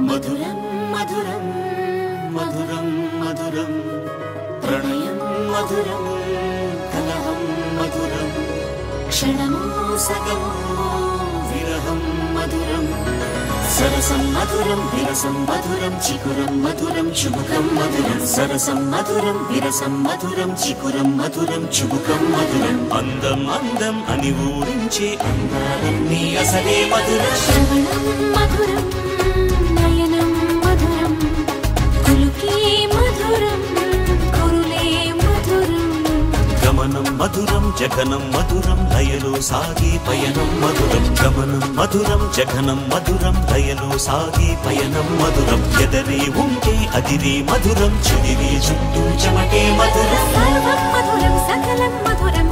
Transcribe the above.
మధురం మధురం మధురం మధురం ప్రణయం మధురం కలహం మధురం క్షణము సగము విరహం మధురం సరసం మధురం విరసం మధురం చికురం మధురం చుబుకం మధురం సరసం మధురం విరసం మధురం చికురం మధురం చుబుకం మధురం అందం అందం అని ఊరించే అందాలన్నీ అసలే మధురం శ్రవణం మధురం నయనం మధురం కులుకే మధురం కురులే మధురం గమనం మధురం జగనం మధురం లయలో సాగే పయనం మధురం గమనం మధురం జగనం మధురం లయలో సాగే పయనం మధురం ఎదరే ఉంటే అదిరే మధురం చెదిరే చుట్టూ చెమటే మధురం సర్వం మధురం సకలం మధురం